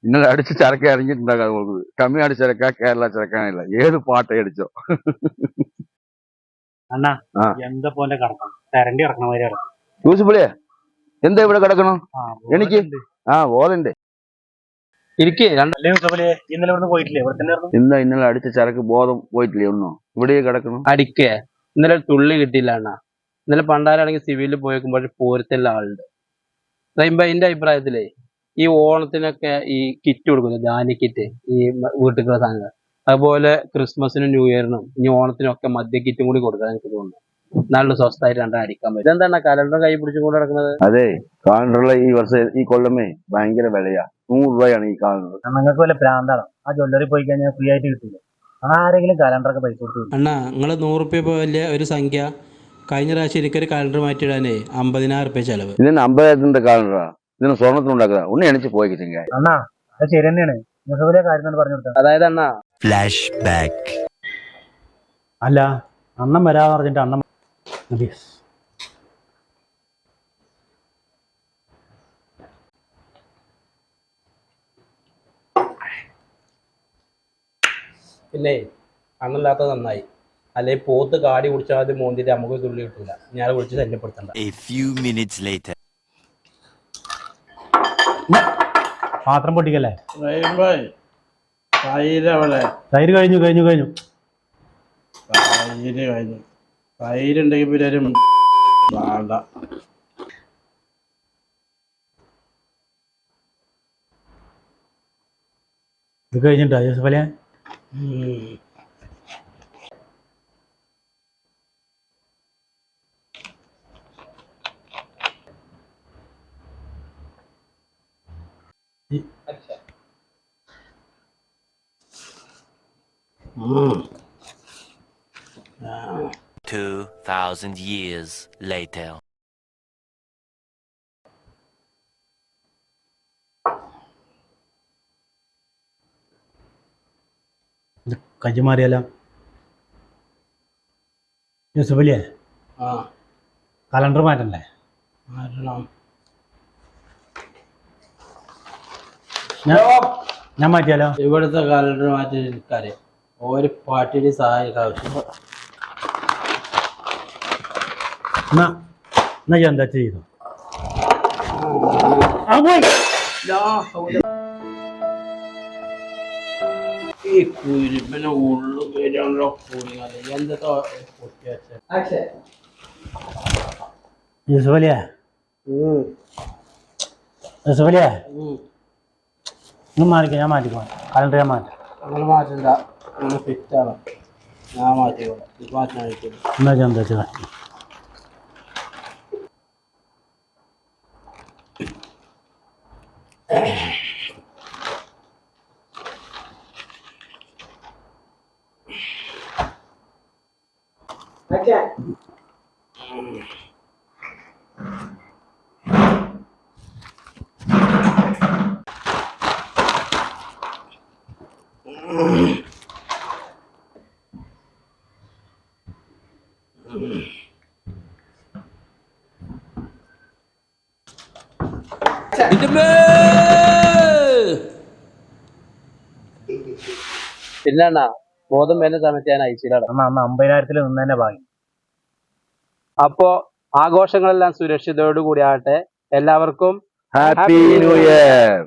ഇന്നലെ അടിച്ച് ചരക്ക ഇറങ്ങിയിട്ടുണ്ടാകാൻ നോക്കുന്നത്. തമിഴ്നാട് ചരക്ക, കേരള ചരക്കാനില്ല, ഏത് പാട്ട അടിച്ചോ. അണ്ണാ എന്താ പോലെ കിടക്കണം, കരണ്ടി കിടക്കണ മാതിരി കിടക്കണം. യൂസുഫലിയെ എന്താ ഇവിടെ കിടക്കണം? എനിക്ക് ബോധണ്ട്. ഇന്നലെ അടിച്ച ചരക്ക് ബോധം പോയിട്ടില്ലേ? ഒന്നോ ഇവിടെ കിടക്കണം. അടിക്കേ ഇന്നലെ തുള്ളി കിട്ടിയില്ല അണ്ണാ. ഇന്നലെ പണ്ടാരാണെങ്കിൽ സിവിലിൽ പോയേക്കുമ്പോൾ പൂരത്തിലുള്ള ആളുണ്ട്. എന്റെ അഭിപ്രായത്തിലേ ഈ ഓണത്തിനൊക്കെ ഈ കിറ്റ് കൊടുക്കുന്നത്, ധാന്യ കിറ്റ്, ഈ വീട്ടിലുള്ള സാധനങ്ങൾ, അതുപോലെ ക്രിസ്മസിനും ന്യൂ ഇയറിനും ഇനി ഓണത്തിനും ഒക്കെ മദ്യ കിറ്റും കൂടി കൊടുക്കാൻ എനിക്ക് തോന്നുന്നു. നല്ല സ്വസ്ഥമായിട്ട് രണ്ടാം അടിക്കാൻ പറ്റും. ഇതെന്താണ് കലണ്ടർ കൈ പിടിച്ചുകൊണ്ട് നടക്കുന്നത്? അതെ, കാലണ്ടറുള്ള ഈ വർഷം ഈ കൊല്ലമേ ഭയങ്കര വിലയാ. 100 രൂപയാണ് ഈ കാലണ്ടർ. നിങ്ങൾക്ക് വല്ല പ്രാന്താണ്. ആ ജ്വല്ലറി പോയി കഴിഞ്ഞാൽ ഫ്രീ ആയിട്ട് കിട്ടില്ല. ആരെങ്കിലും കലണ്ടറൊക്കെ പൈസ കൊടുത്തു? അണ്ണാ നിങ്ങൾ 100 റുപ്യ പോലെ ഒരു സംഖ്യ. കഴിഞ്ഞ പ്രാവശ്യം എനിക്കൊരു കലണ്ടർ മാറ്റിയിടാനേ 50,000 റുപ്യ ചെലവ്. ഇതിന് 50,000 കലണ്ടറാ? ഇതിന് സ്വർണ്ണത്തിനുണ്ടാക്കുക. ഉണ്ണി എണിച്ച് പോയി ചെങ്ങായി. അണ്ണാ അത് ശരി തന്നെയാണ്. മുഖവിലെ കാര്യം പറഞ്ഞു കൊടുത്തത്. അതായത് അണ്ണാ ഫ്ലാഷ് ബാക്ക്. അല്ല, അണ്ണം വരാന്ന് പറഞ്ഞിട്ട് അണ്ണം പിന്നെ അണ്ണല്ലാത്തത് നന്നായി. അല്ലെ പോത്ത് കാടി കുടിച്ചാൽ അത് മോന്തിട്ട് നമുക്ക് തുള്ളി കിട്ടില്ല. ഞാൻ വിളിച്ച് ശല്യപ്പെടുത്തണ്ട. പാത്രം പൊട്ടിക്കല്ലേ? തൈര് കഴിഞ്ഞു. തൈരുണ്ടെങ്കിൽ പിന്നെ വേണ്ട. ഇത് കഴിഞ്ഞിട്ടോ യൂസഫലിയെ? Mm. 2,000 years later. കജ്ജി മാറിയാലോ യൂസഫലിയെ? കലണ്ടർ മാറ്റണ്ടേ? മാറ്റണം. ഞാൻ മാറ്റിയാലോ? ഇവിടുത്തെ കലണ്ടർ മാറ്റി നിൽക്കാറ് ഒരു പാർട്ടിയുടെ സഹായം ആവശ്യം. എന്നാ എന്താ ചെയ്തു? ഈ കുരുപ്പിനെ ഉള്ളു കയറ്റാണല്ലോ കൂടിയാല് എന്താ യൂസഫലിയെ മാറിക്കോ. ഞാൻ മാറ്റിക്കോ കലണ്ടർ. ഞാൻ മാറ്റാം. അങ്ങനെ മാറ്റണ്ട, അങ്ങനെ ഫിറ്റാണ്. ഞാൻ മാറ്റിക്കോളാം. ഇത് മാറ്റാൻ പറ്റില്ല. എന്നാ ഞാൻ എന്താ വെച്ചാൽ പിന്നെ അണ്ണാ ബോധം വരുന്ന സമയത്ത് ഞാൻ ഐസിയിലാണ്. 50,000 നിന്ന് തന്നെ ഭാഗ്യം. അപ്പോ ആഘോഷങ്ങളെല്ലാം സുരക്ഷിതയോടു കൂടി ആകട്ടെ. എല്ലാവർക്കും ഹാപ്പി ന്യൂ ഇയർ.